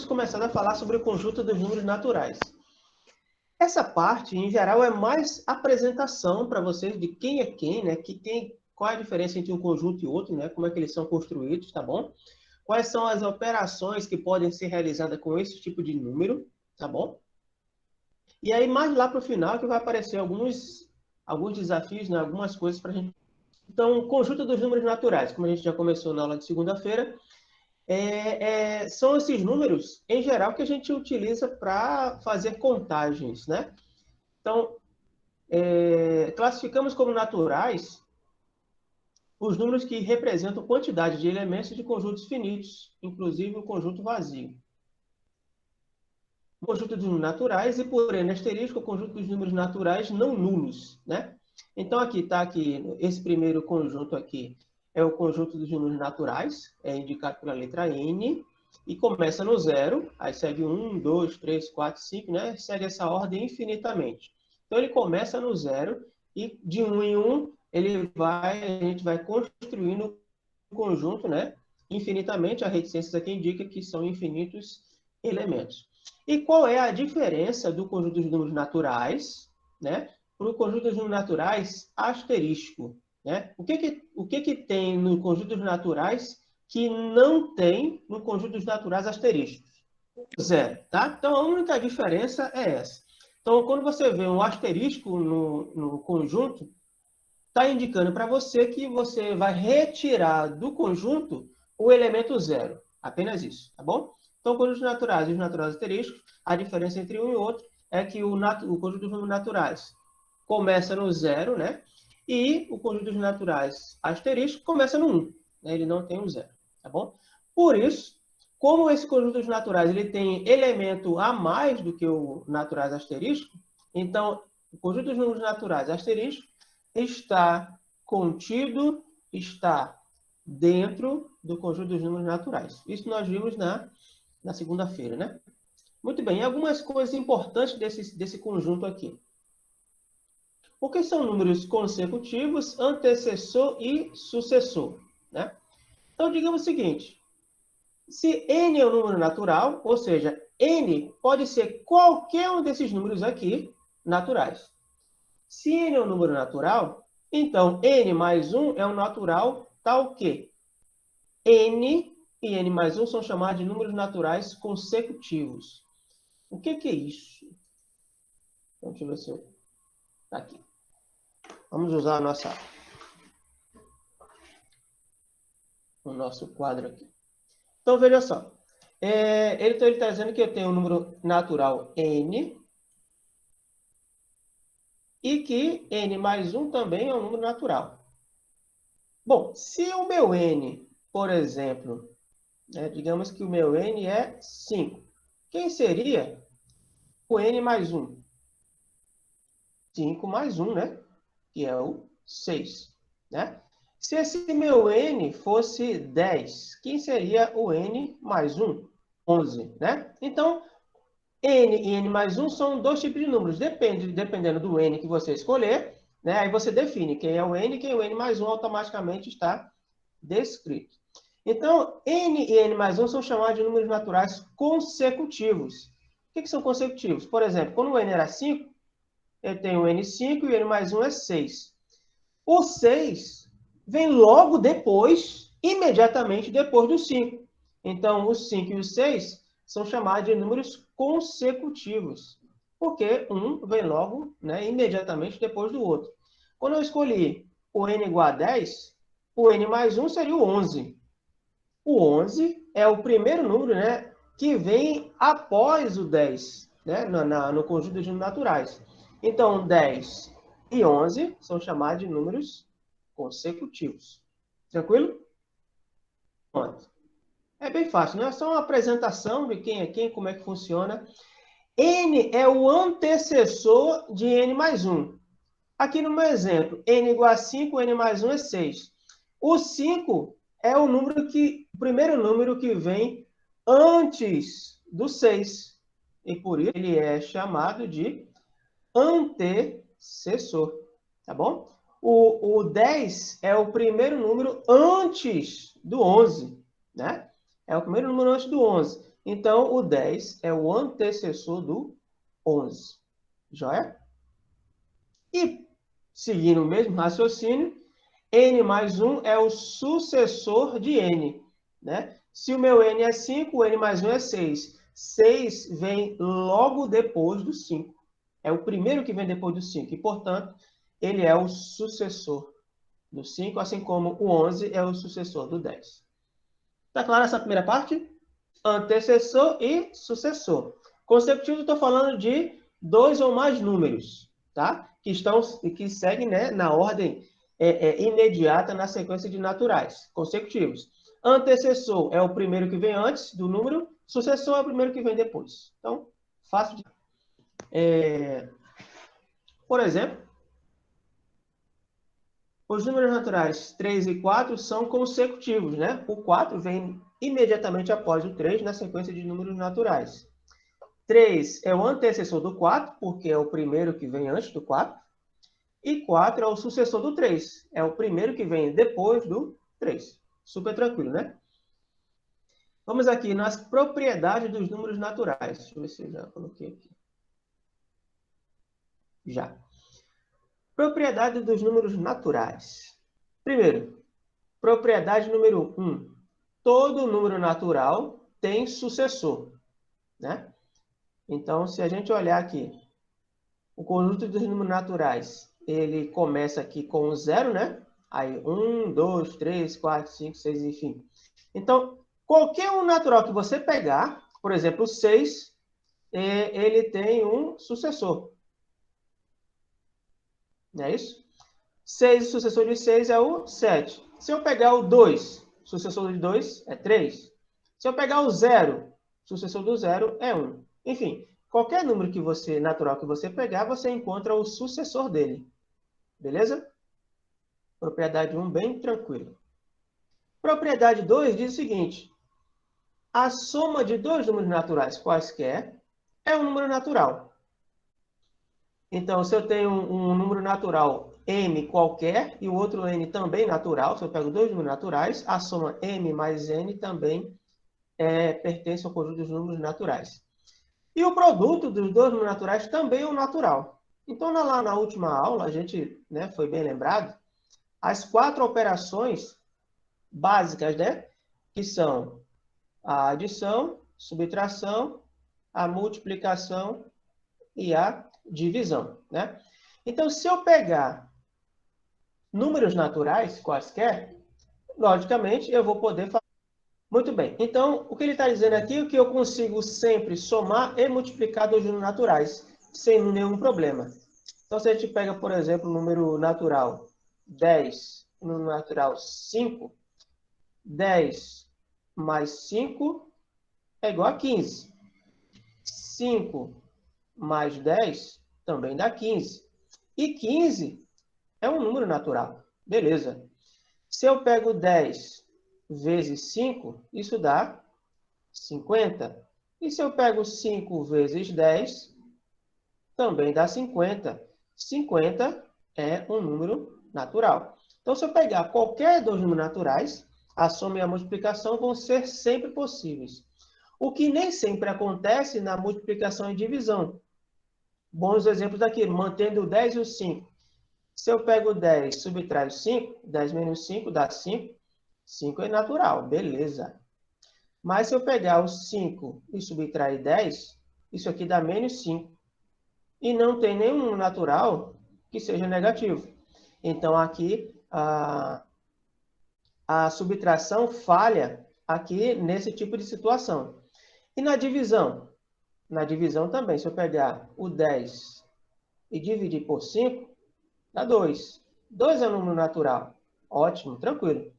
tínhamos começado a falar sobre o conjunto dos números naturais. Essa parte, em geral, é mais apresentação para vocês de quem é quem, né? Qual é a diferença entre um conjunto e outro, né? Como é que eles são construídos, tá bom? Quais são as operações que podem ser realizadas com esse tipo de número, tá bom? E aí, mais lá para o final, que vai aparecer alguns desafios, né? Algumas coisas para a gente. Então, conjunto dos números naturais, como a gente já começou na aula de segunda-feira, são esses números, em geral, que a gente utiliza para fazer contagens, né? Então, classificamos como naturais os números que representam quantidade de elementos de conjuntos finitos, inclusive o conjunto vazio. O conjunto dos números naturais e, por N asterisco, o conjunto dos números naturais não nulos, né? Então, aqui está esse primeiro conjunto aqui é o conjunto dos números naturais, é indicado pela letra N, e começa no 0, aí segue 1, 2, 3, 4, 5, né? Segue essa ordem infinitamente. Então, ele começa no 0, e de 1 em 1, a gente vai construindo um conjunto, né? Infinitamente, a reticências aqui indica que são infinitos elementos. E qual é a diferença do conjunto dos números naturais, né, para o conjunto dos números naturais asterístico? Né? O que tem no conjunto dos naturais que não tem no conjunto dos naturais asterísticos? Zero, tá? Então, a única diferença é essa. Então, quando você vê um asterisco no conjunto, está indicando para você que você vai retirar do conjunto o elemento zero. Apenas isso, tá bom? Então, conjuntos naturais e os naturais asterísticos, a diferença entre um e outro é que o conjunto dos números naturais começa no zero, né? E o conjunto dos naturais asterísticos começa no 1. Né? Ele não tem um zero, tá bom? Por isso, como esse conjunto dos naturais ele tem elemento a mais do que o naturais asterístico, então, o conjunto dos números naturais asterísticos está contido, está dentro do conjunto dos números naturais. Isso nós vimos na segunda-feira, né? Muito bem, algumas coisas importantes desse conjunto aqui. O que são números consecutivos, antecessor e sucessor, né? Então, digamos o seguinte, se n é um número natural, ou seja, n pode ser qualquer um desses números aqui, naturais. Se n é um número natural, então n mais 1 é um natural tal que n e n mais 1 são chamados de números naturais consecutivos. O que é isso? Então, deixa eu ver se eu... Tá aqui. Vamos usar o nosso quadro aqui. Então, veja só. Ele está dizendo que eu tenho um número natural n e que n mais 1 também é um número natural. Bom, se o meu n, por exemplo, digamos que o meu n é 5, quem seria o n mais 1? 5 mais 1, né? Que é o 6, né? Se esse meu n fosse 10, quem seria o n mais 1? 11, né? Então, n e n mais 1 são dois tipos de números. Dependendo do n que você escolher, né? Aí você define quem é o n e quem é o n mais 1 automaticamente está descrito. Então, n e n mais 1 são chamados de números naturais consecutivos. O que são consecutivos? Por exemplo, quando o n era 5, eu tenho o n5 e o n mais 1 é 6. O 6 vem logo depois, imediatamente depois do 5. Então, o 5 e o 6 são chamados de números consecutivos, porque um vem logo, né, imediatamente depois do outro. Quando eu escolhi o n igual a 10, o n mais 1 seria o 11. O 11 é o primeiro número, né, que vem após o 10, né, no conjunto de números naturais. Então, 10 e 11 são chamados de números consecutivos. Tranquilo? Pronto. É bem fácil, né? É só uma apresentação de quem é quem, como é que funciona. N é o antecessor de n mais 1. Aqui no meu exemplo, n igual a 5, n mais 1 é 6. O 5 é o primeiro número que vem antes do 6. E por isso ele é chamado de antecessor. Tá bom? O 10 é o primeiro número antes do 11. Né? É o primeiro número antes do 11. Então, o 10 é o antecessor do 11. Joia? E, seguindo o mesmo raciocínio, n mais 1 é o sucessor de n. Né? Se o meu n é 5, o n mais 1 é 6. 6 vem logo depois do 5. É o primeiro que vem depois do 5. E, portanto, ele é o sucessor do 5, assim como o 11 é o sucessor do 10. Está clara essa primeira parte? Antecessor e sucessor. Consecutivo, eu estou falando de 2 ou mais números, tá? Que seguem, né, na ordem imediata na sequência de naturais, consecutivos. Antecessor é o primeiro que vem antes do número, sucessor é o primeiro que vem depois. Então, fácil de... Por exemplo, os números naturais 3 e 4 são consecutivos, né? O 4 vem imediatamente após o 3 na sequência de números naturais. 3 é o antecessor do 4, porque é o primeiro que vem antes do 4. E 4 é o sucessor do 3. É o primeiro que vem depois do 3. Super tranquilo, né? Vamos aqui nas propriedades dos números naturais. Deixa eu ver se eu já coloquei aqui. Já. Propriedade dos números naturais. Primeiro, propriedade número 1. Todo número natural tem sucessor, né? Então, se a gente olhar aqui, o conjunto dos números naturais, ele começa aqui com o 0, né? Aí, 1, 2, 3, 4, 5, 6, enfim. Então, qualquer um natural que você pegar, por exemplo, o 6, ele tem um sucessor. Não é isso? 6, o sucessor de 6 é o 7. Se eu pegar o 2, o sucessor de 2 é 3. Se eu pegar o 0, o sucessor do 0 é 1. Enfim, qualquer número natural que você pegar, você encontra o sucessor dele. Beleza? Propriedade 1, bem tranquilo. Propriedade 2 diz o seguinte: a soma de dois números naturais quaisquer é um número natural. Então, se eu tenho um número natural m qualquer e o outro n também natural, se eu pego dois números naturais, a soma m mais n também pertence ao conjunto dos números naturais. E o produto dos dois números naturais também é um natural. Então, lá na última aula, a gente, né, foi bem lembrado, as 4 operações básicas, né, que são a adição, subtração, a multiplicação e a divisão, né? Então, se eu pegar números naturais, quaisquer, logicamente, eu vou poder fazer. Muito bem. Então, o que ele está dizendo aqui é que eu consigo sempre somar e multiplicar dois números naturais, sem nenhum problema. Então, se a gente pega, por exemplo, o número natural 10, o número natural 5, 10 mais 5 é igual a 15. 5 mais 10 também dá 15. E 15 é um número natural. Beleza. Se eu pego 10 vezes 5, isso dá 50. E se eu pego 5 vezes 10, também dá 50. 50 é um número natural. Então, se eu pegar qualquer dos números naturais, a soma e a multiplicação vão ser sempre possíveis. O que nem sempre acontece na multiplicação e divisão. Bons exemplos daqui, mantendo o 10 e o 5. Se eu pego 10 subtrai o 5, 10 menos 5 dá 5. 5 é natural, beleza. Mas se eu pegar o 5 e subtrair 10, isso aqui dá menos 5. E não tem nenhum natural que seja negativo. Então, aqui, a subtração falha aqui nesse tipo de situação. E na divisão? Na divisão também, se eu pegar o 10 e dividir por 5, dá 2. 2 é um número natural. Ótimo, tranquilo.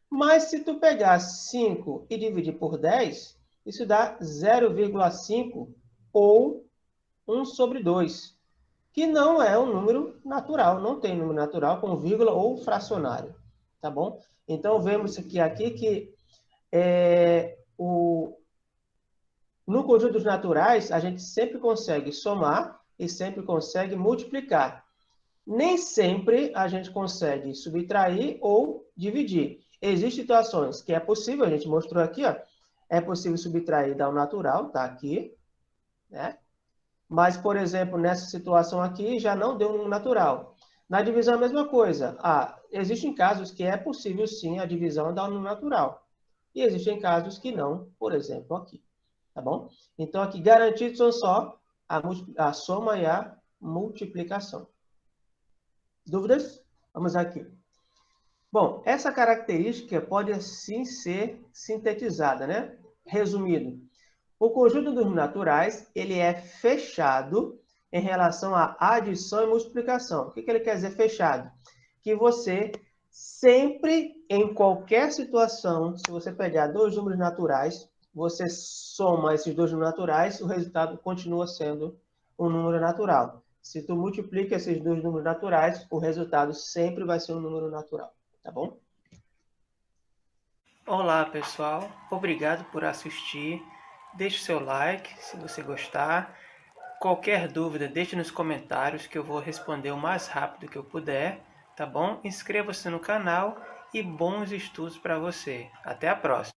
Mas se tu pegar 5 e dividir por 10, isso dá 0,5 ou 1 sobre 2, que não é um número natural. Não tem número natural com vírgula ou fracionário. Tá bom? Então, vemos aqui que no conjunto dos naturais, a gente sempre consegue somar e sempre consegue multiplicar. Nem sempre a gente consegue subtrair ou dividir. Existem situações que é possível, a gente mostrou aqui, ó, É possível subtrair e dar o natural, tá aqui, né? Mas, por exemplo, nessa situação aqui, já não deu um natural. Na divisão, a mesma coisa. Existem casos que é possível, sim, a divisão dar um natural. E existem casos que não, por exemplo, aqui. Tá bom? Então, aqui, garantidos são só a soma e a multiplicação. Dúvidas? Vamos aqui. Bom, essa característica pode, assim, ser sintetizada, né? Resumido, o conjunto dos naturais, ele é fechado em relação à adição e multiplicação. O que ele quer dizer fechado? Que você sempre, em qualquer situação, se você pegar dois números naturais, você soma esses dois números naturais, o resultado continua sendo um número natural. Se tu multiplica esses dois números naturais, o resultado sempre vai ser um número natural, tá bom? Olá pessoal, obrigado por assistir. Deixe seu like se você gostar. Qualquer dúvida, deixe nos comentários que eu vou responder o mais rápido que eu puder, tá bom? Inscreva-se no canal e bons estudos para você. Até a próxima!